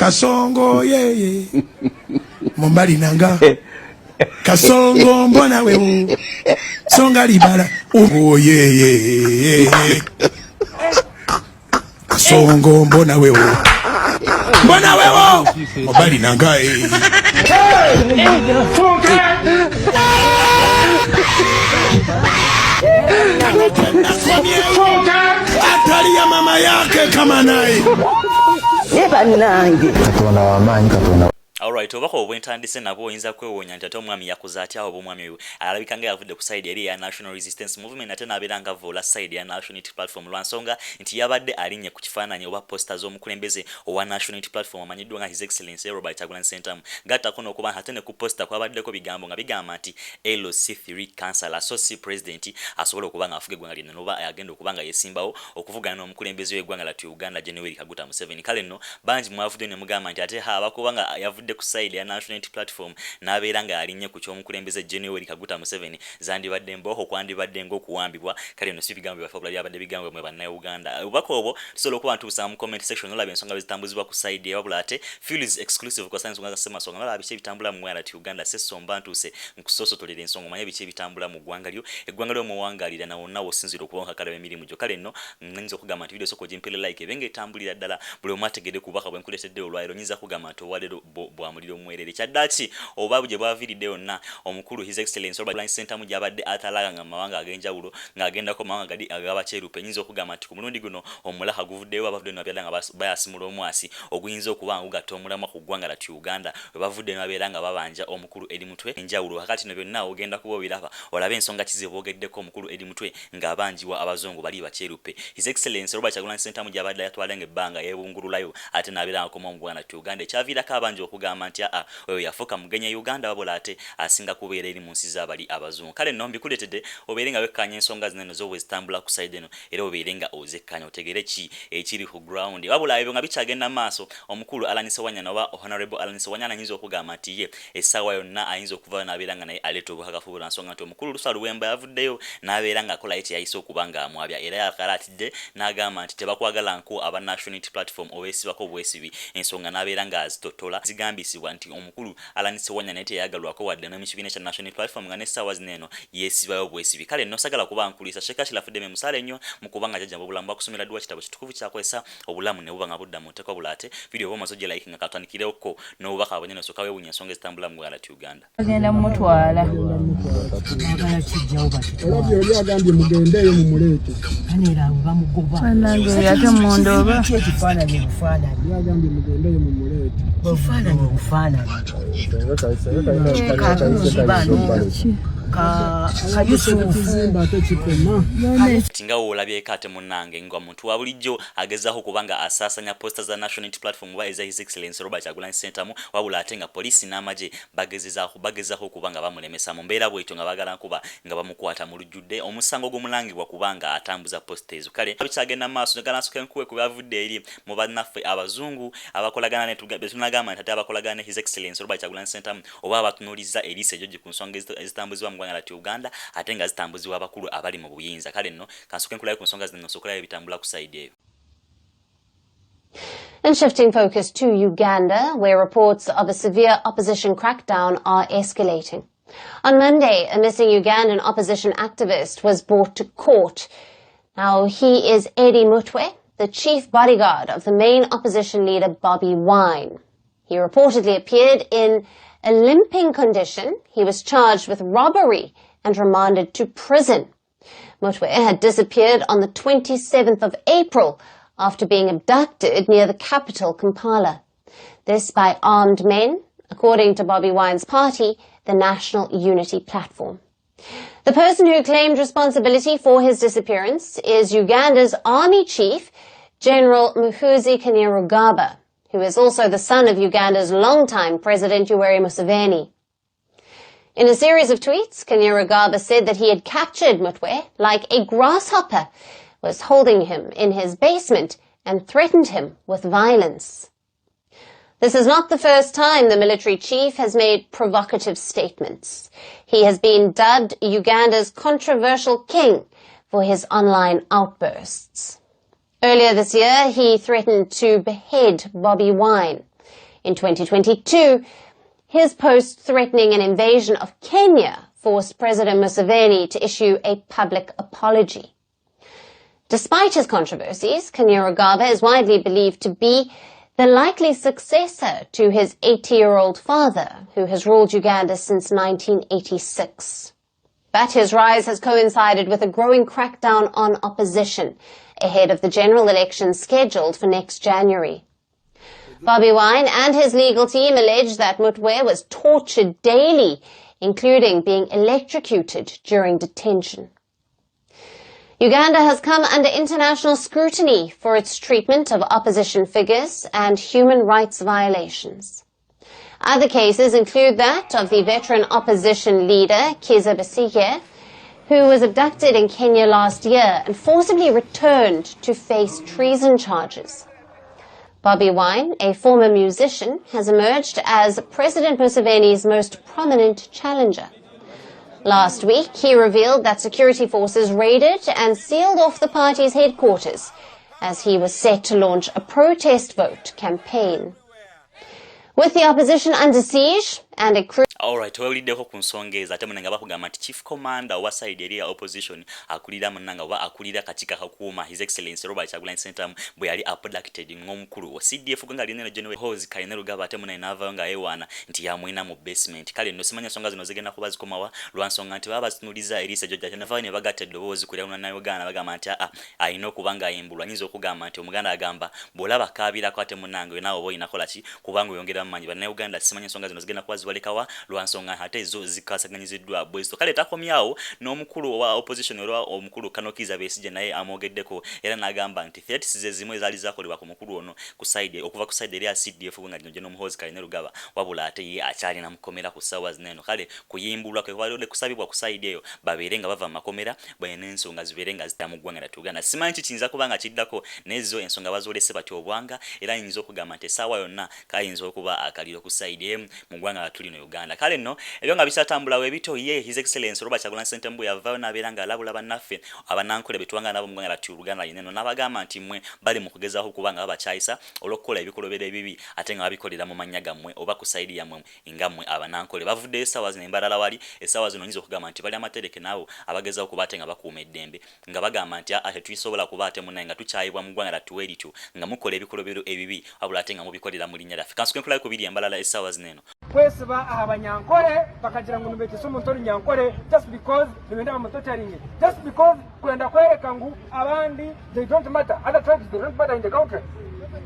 Kasongo ye Mombali nanga Kasongo mbona wewe Songa libala oh ye Kasongo mbona wewe Mombali nanga Atalia mama yake kama naye Neba nange Katonda wamanyi Katonda. Alright, obako obwentandise nabo oyinza kwewonya nti ate omwami yakuza atya oba omwami oyo alabika nga yavudde ku side eri ya National Resistance Movement ate n'abeera nga vola side ya National Unity Platform lwansonga nti yabadde alinye ku kifaananyi oba posta z'omukulembeze owa National Unity Platform amanyiddwa nga His Excellency Robert Kyagulanyi Ssentamu gattako n'okuba ate ne ku posta kwabaddeko bigambo nga bigamba nti LC3 Councillor so si President asobola okuba nga afuga eggwanga lino noba agenda okuba nga yesimbawo okuvugana n'omukulembeze w'eggwanga lyattu Uganda Yoweri Kaguta Museveni. Kale nno bangi mwavudde ne mugamba nti ate abakuba nga yavudde ku side ya National Unity Platform n'abeera nga alinye ku ky'omukulembeze Yoweri Kaguta Museveni zandibadde mboho kwandibadde ng'okuwambibwa. Kale nno si bigambo byaffe bulali abadde bigambo mwe bannayuganda. Obubaka obwo tusobola okuba ntuusa mu comment section olaba ensonga bezitambuzibwa ku side wabula ate Phillies exclusive kwa ensonga za Ssemasonga olaba biki ebitambula mu mwala ti Uganda Ssesomba ntuuse nkusosotolera ensonga omanye biki ebitambula mu ggwanga lyo eggwanga lyo muwangalira na wonna wosinzira okuba nkakala emirimu gyo. Kale nno nnyinza okugamba nti video soko gimpele like ebenga etambulira ddala buli omu ategedde ku bubaka bwe nkuleetedde olwaliro nyinza kugamba nti obwalero bwa muliro omwerere kyaddaki oba buje bwaviiridde yonna omukulu His Excellency Robert Kyagulanyi Ssentamu gy'abadde atalaga nga mawanga ag'enjawulo ng'agendako mawanga gadi ag'abakyerupe nyinza okugamba nti ku mulundi guno omulaka guvuddeyo abavudde n'abeera nga bayasimula omwasi oguyinza okuba nga gugatta omulamwa ku ggwanga lyattu Uganda we bavudde n'abeera nga babanja omukulu eri mutwe enjawulo kakati no byonna ogenda kuba obiraba olabe ensonga kize boogeddeko omukulu eri mutwe ng'abanjiwa abazungu bali bakyerupe. His Excellency Robert Kyagulanyi Ssentamu gy'abadde yatwala ng'ebbanga yeebungululayo ate n'abeera nga koma mu ggwanga lyattu Uganda ekyaviirako abangi okugamba nti oyo yafuuka mugenyi Uganda wabula ate asinga kubeera eri mu nsi z'abali abazungu. Kale nno mbikuleetedde obeere nga wekkanya ensonga zino z'obwe zitambula ku side eno era obeere nga ozekkanya otegere ki ekiri ku ground wabula ebyo nga bikyagenda maaso omukulu Alan Sewanyana oba Honorable Alan Sewanyana ayinza okugamba nti ye essaawa yonna ayinza okuva n'abeera nga naye aleeta obuhagafu bula nsonga nti omukulu Lusa Luwemba yavuddeyo n'abeera ng'akola eki yayise okuba nga amwabya era yakalaatidde n'agamba nti tebakwagala nku aba National Unity Platform obwesibako obwesibi ensonga n'abeera nga azitotola zigambisibwa nti omukulu Alan Sewanyana naye teyagalwako wadde n'ekibiina kya National Unity Platform nga n'essaawa zino eno yeesibayo obwesibi. Kale nno sagala kuba nkulisa Sheikh Ashila Fuddeme musaale nnyo mu kuba nga jjajjamba obulamu bakusomera dduwa kitabo kitukuvu kyakwesa obulamu ne buba nga budda mu nteeko bula ate video oba omaze like nga katandikireko n'obubaka abanyene osooka weewuunya ensonga ezitambula mu ggwanga lyattu Uganda. agenda mutwala oli agambye mugendeyo mu muleete anera bamugoba nange yate mondoba ekifaananyi bufaananyi agambye mugendeyo mu muleete bufaananyi bufaananyi tinga woolabyeko ate munnange nga omuntu wa bulijjo agezaho kubanga asaasanya posta za National Unity Platform oba eza His Excellency Robert Kyagulanyi Ssentamu wabula ate nga poliisi n'amagye bagezaho kubanga bamulemesa mu mbeera bwetyo nga bagala kuba nga bamukwata mu lujjudde omusango gw'omulangibwa kubanga atambuza posta ezo. Kale bikyagenda maaso negalansooka enkuwe ku bavudde eri mu bannaffe abazungu abakolagana tunagamba nti ate abakolagana ne His Excellency Robert Kyagulanyi Ssentamu oba abatunuuliza eriisa ejogi ku nsonga ezitambuzibwa mu ggwanga lyattu Uganda ate nga zitambuzibwa abakulu abali mu buyinza. Kale nno kansooka enkulayo ku nsonga zino nsooka ebitambula ku side eyo. And shifting focus to Uganda, where reports of a severe opposition crackdown are escalating. On Monday, a missing Ugandan opposition activist was brought to court. Now, he is Eddie Mutwe, the chief bodyguard of the main opposition leader Bobi Wine. He reportedly appeared in a limping condition. He was charged with robbery and remanded to prison. Mutwe had disappeared on the 27th of April after being abducted near the capital, Kampala. This by armed men, according to Bobi Wine's party, the National Unity Platform. The person who claimed responsibility for his disappearance is Uganda's army chief, General Muhoozi Kainerugaba, who is also the son of Uganda's longtime President Yoweri Museveni. In a series of tweets, Kainerugaba said that he had captured Mutwe like a grasshopper, was holding him in his basement and threatened him with violence. This is not the first time the military chief has made provocative statements. He has been dubbed Uganda's controversial king for his online outbursts. Earlier this year, he threatened to behead Bobi Wine. In 2022, his post threatening an invasion of Kenya forced President Museveni to issue a public apology. Despite his controversies, Kainerugaba is widely believed to be the likely successor to his 80-year-old father, who has ruled Uganda since 1986. But his rise has coincided with a growing crackdown on opposition ahead of the general election scheduled for next January. Bobi Wine and his legal team allege that Mutwe was tortured daily, including being electrocuted during detention. Uganda has come under international scrutiny for its treatment of opposition figures and human rights violations. Other cases include that of the veteran opposition leader, Kizza Besigye, who was abducted in Kenya last year and forcibly returned to face treason charges. Bobi Wine, a former musician, has emerged as President Museveni's most prominent challenger. Last week, he revealed that security forces raided and sealed off the party's headquarters as he was set to launch a protest vote campaign. With the opposition under siege and a Alright, wawuliddeko ku nsonga ezo ate munanga bakugamba nti Chief Commander wa side eri ya opposition akulira munanga wa akulira katika kakuuma His Excellency Robert Kyagulanyi Ssentamu bwe yali abducted ng'omukulu wa CDF ganga linene General Hose Kainerugaba ate munene n'avaayo nga yeewaana nti yamwina mu basement. Kale nno simanya nsonga zino zigenda kuba zikomawa lwa nsonga nti baba batunuliza Elisa George Kyanavaayo ne bagatta eddoboozi kulya na Uganda bagamba nti ayina okuba nga ayimbulwa nyinza okugamba nti Omuganda agamba bw'olaba kaabirako ate munanga we naawe oba oyinakola ki kubanga oyongera mu manyi bana Uganda simanya nsonga zino zigenda kuba zibalekawa lwansonga hate zo zikasaganyiziddwa bwezo kale takomyawo n'omukulu wa opposition olwa omukulu Kanokiza Besigye naye amogeddeko era nagamba nti threats zezimwe zali zakolebwa ku mukulu ono ku side okuva ku side eri ya CDF nga lino General Muhoozi Kainerugaba wabula ate ye akyali na mukomera ku sawa zineno kale kuyimbulwa kwe walole kusabibwa ku side eyo babeere nga bava makomera bwene ensonga zibeere nga zitamugwanga na tugana simanyi kiyinza kubanga kiddako nezo ensonga bazolese bati obwanga era nyinza okugamba nti sawa yonna kayinza okuba akaliro ku side mu gwanga tuli no Uganda kale no ebyo nga bisatambula we bito ye His Excellency Robert Kyagulanyi Ssentamu yavaayo n'abeera nga alabula bannaffe abanankole betwanga nabo mu gwanga lya Uganda yeneno n'abagamba nti mmwe bali mu kugezaako kubanga babakyayisa olw'okukola ebikolobera ebibi ate nga babikolera mu mannya gammwe oba ku side yammwe nga mmwe abanankole bavudde essaawa zino embalala wali essaawa zino nyinza okugamba nti bali amatereke nabo abagezaako kuba ate nga bakuuma eddembe nga bagamba nti ate tuyisobola kuba ate munaye nga tukyayibwa mu gwanga lya tuweritu nga mukola ebikolobero ebibi wabula ate nga mubikolera mu linnya lyaffe kansukenkulako kubiri embalala essaawa zineno kwesiba abanyankole bakagira ngo nubekise umuntu ori nyankole just because nibenda bamutotaringe just because kwenda kwereka ngu abandi they don't matter other tribes they don't matter in the country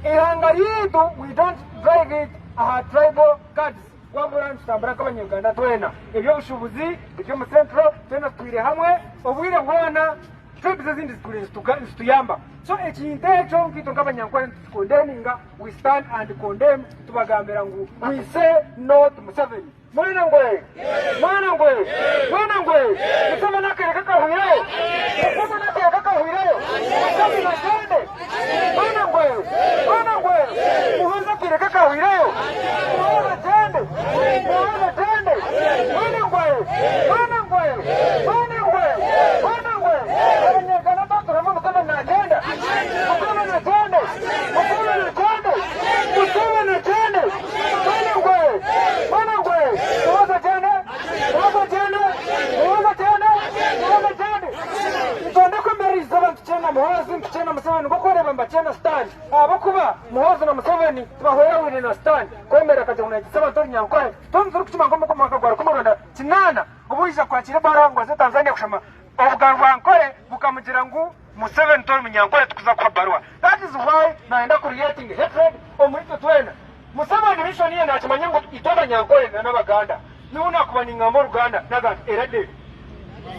ihanga ryitu we don't drive it tribal cards wabula ntambara k'abanyarwanda twena eby'obushubuzi eby'omu central twena twire hamwe obwire bwona tribes ezindi zituyamba so ekintu ekyo nkito nk'abanyankole tukondeminga we stand and condemn tubagambira ngu we say no to Museveni mwana ngwe Museveni akereka kahuireyo Museveni agende mwana ngwe Muhoozi akereka kahuireyo abakuba Muhoozi na Museveni tubahwera na stand kwemera kaje unagisaba tori nyankole tonzuru kuchima ngomba kwa mwaka gwa 18 ubuisha kwakira barangwa za Tanzania kushama obugarwa nkole bukamugira ngu Museveni tori nyankole tukuza kwa barua that is why naenda creating hatred omwito twena Museveni mission ye nakimanya ngo itora nyankole na Baganda nuna kubaninga mu Uganda naga erade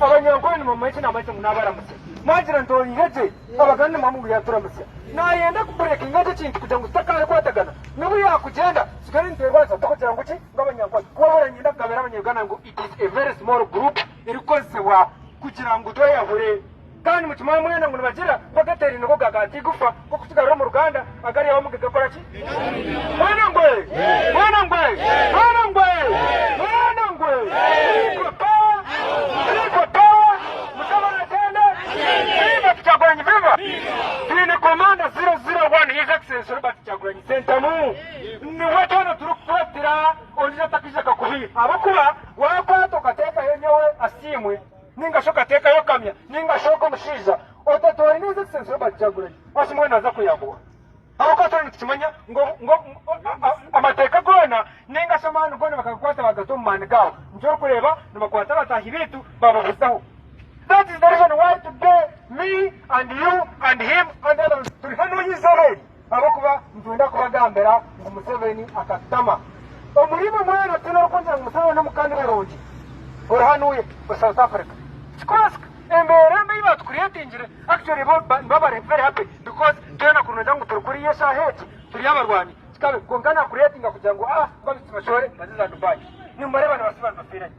abanyankole ni mamachi na machi munabara musa majira ntoyirete abaganda mamungu yaturamutse nayenda kubureka ingaje kintu kugira ngo utakale kwatagana nubu yakugenda sigari nterwaza kugira ngo ki ngabanyankole kuba nyenda kugabera abanyarwanda ngo it is a very small group irikozebwa kugira ngo toyahure kandi mutima mwena ngo bagira bagatera ingo gagati gufa ko kusigara mu Ruganda agari yawo mugiga kora ki mwana ngwe Museveni agenda Viva Kyagulanyi viva Tine Commander 001 His Excellency Robert Kyagulanyi Ssentamu niwe tono turukukwatira oliza takisha kakuhi abakuba wakwato kateeka yenyewe asimwe ninga shoka teeka yokamya ninga shoko mushiza otatori His Excellency Robert Kyagulanyi wasimwe naza kuyagwa abakato nikimanya ngo amateeka gona ninga shamanu gona bakakwata bagato mu mani gawo njoro kureba nibakwata batahi bitu bababuzaho. That is the reason why today me and you and him and others tulifanya yizere abakuba mtunda kubagambera ngo Museveni akatama omulimo mwana tunakonza ngo Museveni namukandira roji orahanuye for South Africa because emberembe iba creating actually baba very happy because tena kunoja ngo turukuri yesha hate turi abarwani kikabe kongana creating kugira ngo babitsimashore baziza Dubai nimbareba nabasiba ndafiranye.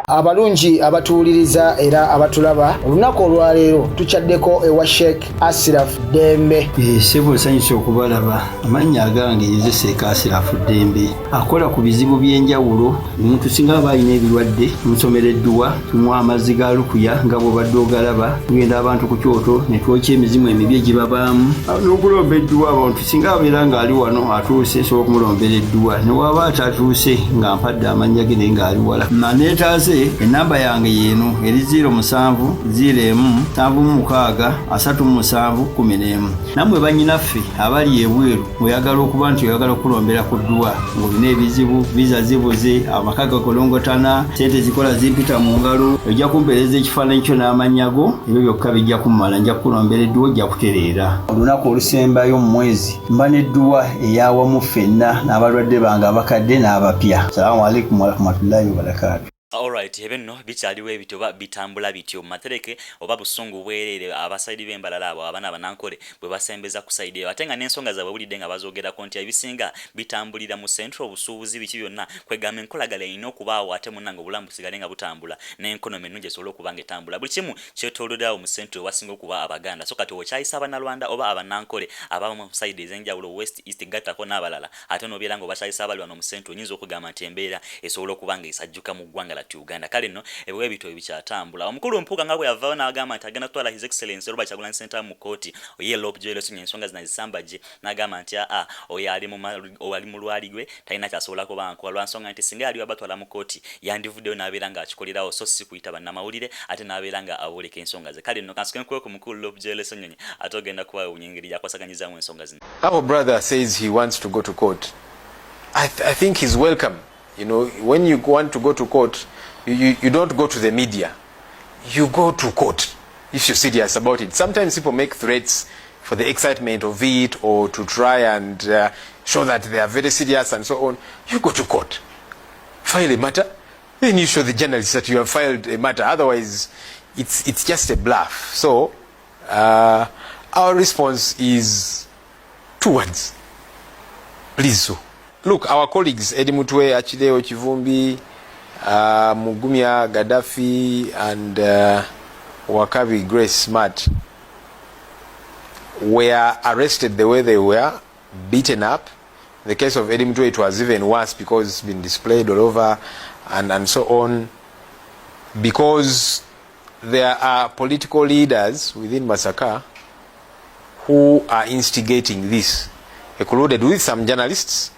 Abalungi abatuuliriza era abatulaba olunaku olwaleero tuchaddeko ewa Sheikh Ashraf Dembe. Sebo sanyusa okubalaba amannya agange Seeka Ashraf Dembe akola ku bizibu by'enjawulo. Omuntu singa aba alina ebirwadde musomereddwa tumuwa amazzi ga lukuya nga bw'obadde ogalaba tugenda abantu ku kyoto ne twokya emizimu emibi egibabaamu n'okulomba edduwa. Abantu singa abeera ng'ali wano atuuse sobola okumulombera edduwa ne waba atatuuse nga mpadde amannya ge naye ng'ali wala. Neetaze enamba yange yeno eri 0707763711. Namwe bannyinaffe abali ebweru oyagala okuba nti oyagala okulombera ku dduwa ng'olina ebizibu visa zibuze amaka gakolongotana sente zikola zimpita mu ngalo ojja kumpeereza ekifaananyi kyo n'amanyago ebyo byokka bijja kumala nja kukulombera edduwa ojja kutereera. Olunaku olusembayo mu mwezi mba n'edduwa eyawamu ffenna n'abalwadde bange abakadde n'abapya. Salaamu alaikum warahmatullahi wabarakatuh. Alright, ebinno bikyaliwo ebito bitambula bityo matereke oba busungu bwerere abasaidi b'embalala abo abana banankole bwe basembeza ku side ate nga n'ensonga zaabwe bulidde nga bazoogerako nti ebisinga bitambulira mu central obusuubuzi biki byonna kwegamba enkolagala erina okubaawo ate munnanga obulamu busigale nga butambula n'enkonomi ennungi esobola okuba nga etambula. Buli kimu kyetooloddeawo mu central wasinga okuba abaganda so kati okyayisa abanalwanda oba abanankole aba mu side ez'enjawulo west east gattako n'abalala ate n'obeera nga obakyayisa abali wano mu central oyinza okugamba nti embeera esobola okuba nga esajjuka mu ggwanga la Uganda. Kale nno ebwe bito ebikyatambula. Omukulu mpuuga nga bwe yavaawo n'agamba nti agenda kutwala His Excellency Robert Kyagulanyi Ssentamu mu kooti oye Lop Joel Ssunywa ensonga zinazisambajje n'agamba nti oyo ali mu lwali gwe talina kyasobola kuba nkola lwansonga nti singa yali abatwala mu kooti yandivuddeyo n'abeera nga akikolerawo so si kuyita bannamawulire ate n'abeera nga aboleka ensonga ze. Kale nno kansuke nkuwe ku mukulu Lop Joel Ssunywa ate ogenda kuba unyengeri yakwasaganyizaamu ensonga zino. Our brother says he wants to go to court. I think he's welcome. You know, when you want to go to court, you don't go to the media. You go to court if you're serious about it. Sometimes people make threats for the excitement of it or to try and show that they are very serious and so on. You go to court. File a matter. Then you show the journalists that you have filed a matter. Otherwise, it's just a bluff. So, our response is 2 words. Please so. Look, our colleagues, Eddie Mutwe, Achideo Chivumbi, Mugumya, Gaddafi, and Wakabi Grace Smart were arrested the way they were, beaten up. In the case of Eddie Mutwe, it was even worse because it's been displayed all over and so on. Because there are political leaders within Masaka who are instigating this, included with some journalists,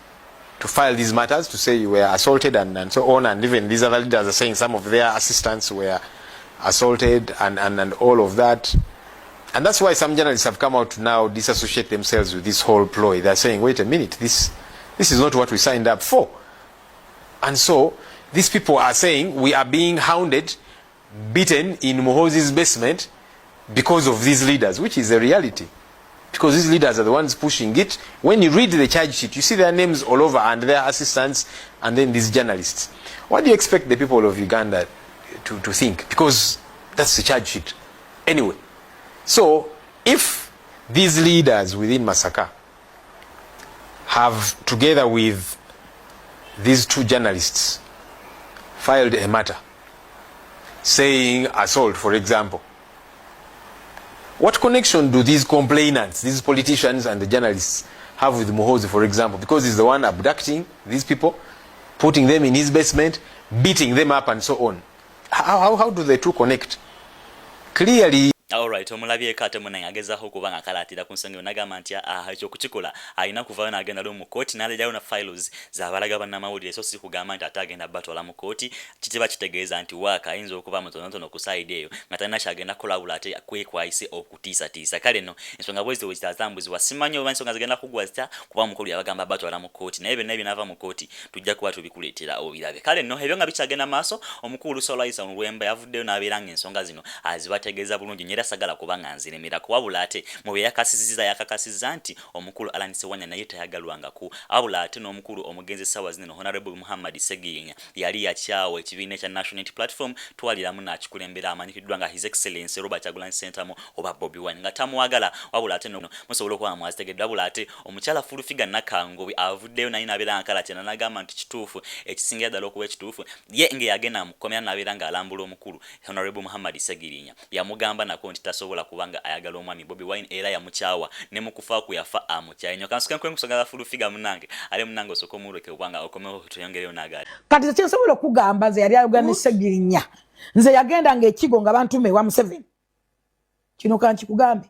to file these matters, to say you were assaulted and so on, and even these other leaders are saying some of their assistants were assaulted and all of that. And that's why some journalists have come out to now disassociate themselves with this whole ploy. They're saying, wait a minute, this is not what we signed up for. And so these people are saying we are being hounded, beaten in Muhoozi's basement because of these leaders, which is a reality. Because these leaders are the ones pushing it. When you read the charge sheet, you see their names all over and their assistants and then these journalists. What do you expect the people of Uganda to think? Because that's the charge sheet. Anyway, so if these leaders within Masaka have, together with these 2 journalists, filed a matter saying assault, for example, what connection do these complainants, these politicians and the journalists have with Muhoozi, for example? Because he's the one abducting these people, putting them in his basement, beating them up and so on. How do the two connect? Clearly. Alright, omulabye kate munanga agezaho kubanga kalatira ku nsonga nagamba nti ekyo kukikola alina kuvayo n'agenda mu kooti n'alejayo na files z'abalaga bannamawulire so si kugamba nti atagenda batwala mu kooti kitiba kitegeeza nti waaka ayinza okuba mutonotono ku side eyo nga talina kyagenda kulabula ate kwekwayise okutiisatiisa kale no ensonga bwezi wezitazambuzibwa simanyi oba ensonga zigenda kugwa zita kuba omukulu yabagamba batwala mu kooti naye byonna ebinava mu kooti tujja kuba tubikuleetera obirabe kale no ebyo nga bikyagenda maaso omukulu Solaisa Olwemba yavuddeyo n'abeeranga ensonga zino azibategeeza bulungi nyera sagala kubanga nziremera kuwabula ate mu byakasisiza yakakasiza nti omukulu Alan Sewanya naye tayagalwanga ku abula ate n'omukulu omugenzi sawa zino Honorable Muhammad Seginya yali yakyawo ekibiina kya National Unity Platform twaliramu n'akikulembera amanyikiddwa nga His Excellency Robert Kyagulanyi Ssentamu oba Bobi Wine nga tamwagala wabula ate no musobola okuba mwazitegeddwa wabula ate omukyala Fulufiga Nakangobi avuddeyo naye n'abeera nkalatina n'agamba nti kituufu ekisingira ddala okuba ekituufu ye nge yagenda mukomera n'abeera ng'alambula omukulu Honorable Muhammad Seginya yamugamba nako nti tasobola kubanga ayagala omwami Bobi Wine era yamukyawa ne mukufa ku yafa amukyaye nyo kansuka nkwenkusonga Fulufiga munange ale munange osoko muleke kubanga okomeho tuyongereyo n'agali kati kyensobola okugamba nze yali ayogera ne Seginya nze yagenda ng'ekigo nga bantume wa Museveni kino kankikugambe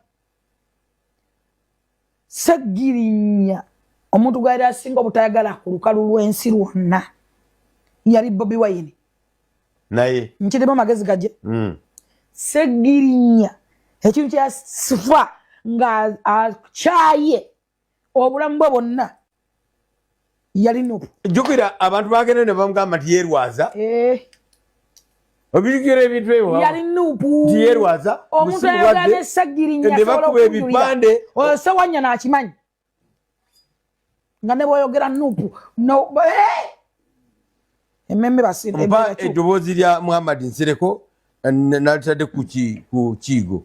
Seginya omuntu gwali asinga obutayagala ku lukalu lw'ensi lwonna yali Bobi Wine naye nkidemo magezi gaje Seginya ekintu kya sifa nga akyaye obulamu bwe bwonna yali Nuupu jukira abantu bagenda ne bamugamba nti yerwaza obirigire ebintu ebyo yali Nuupu nti yerwaza omuntu ayogera ne Seginya bakuba ebipande Sewanya n'akimanyi nga ne bw'oyogera Nuupu emmemme basire mpa eddoboozi lya Muhammad Nsereko n'atadde ku kiigo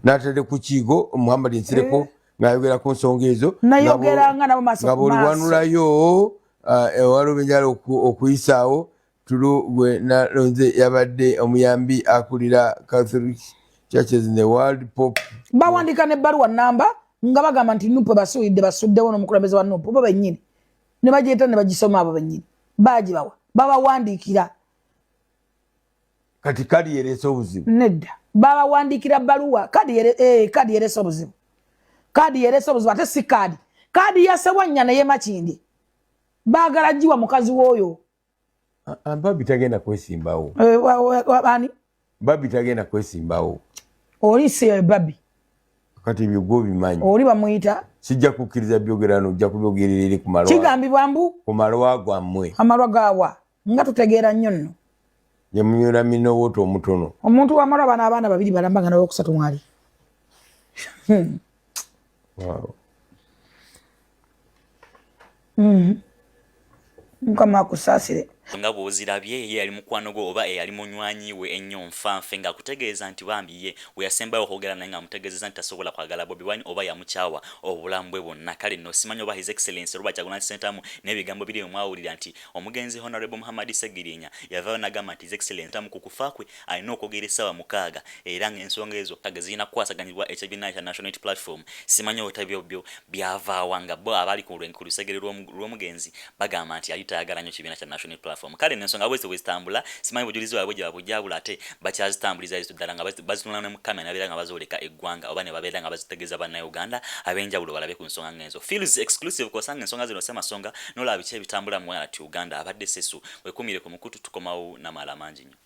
n'atadde ku kiigo Muhammad Nsereko ng'ayogera ku nsonga ezo nayogeranga nabo maaso nga bw'oliwanulayo waliwo benjala okuyisaawo tulu gwe nalonze yabadde omuyambi akulira Catholic Churches in the World Pope bawandika n'ebbaluwa nnamba nga bagamba nti Nuupu basuulidde basuddewo n'omukulembeze wa Nuupu bo bennyini ne bagyeta ne bagisoma abo bennyini baagibawa babawandiikira kati kadi yerese obuzibu nedda babawandiikira bbaluwa kadi yerese obuzibu kadi yerese obuzibu ate si kadi ya Sewanya naye Makindi baagala giwa mukazi w'oyo Babi tagenda kwesimbawo ani Babi tagenda kwesimbawo oli si Babi kati byogwo bimanyi oli bamuyita sijja kukkiriza byogerano ojja kubyogerera eri ku malwa kigambibwa mbu ku malwa gwammwe amalwa gawa nga tutegeera nnyo nno yamunyola minowooto omutono omuntu wamala bana abaana babiri balamba nga nawokusatu mwali Mukama akusaasire nga bw'ozirabye ye yali mukwano gwo oba eyali munywanyi we ennyo nfanfe nga kutegeeza nti bambi ye we yasembayo okwogera naye nga mutegeezeza nti tasobola kwagala Bobi Wine oba yamukyawa obulamu bwe bwonna kale nno simanyi oba His Excellency Robert Kyagulanyi Ssentamu n'ebigambo biri mwawulira nti omugenzi Honorable Muhammad Seginya yavaayo n'agamba nti His Excellency Ssentamu ku kufa kwe alina okwogera essaawa 6 era ng'ensonga ezo zirina kukwasaganyizibwa ekibiina kya National Unity Platform simanyi obutabyo byo byavaawa nga bo abali ku lusegere lw'omugenzi bagamba nti yali tayagala nnyo ekibiina kya National Unity Platform kale n'ensonga bwezi bwezitambula simanyi bujulizi bwabwe gye babujjabula ate bakyazitambuliza ezo ddala nga bazitunula ne mu kamera nabeera nga bazooleka eggwanga oba ne babeera nga bazitegeeza bannayuganda ab'enjawulo balabe ku nsonga ng'ezo Feels exclusive kosanga ensonga zino semasonga n'olaba biki ebitambula mu ati Uganda abadde Sesu wekumire ku mukutu tukomawo n'amala mangi nnyo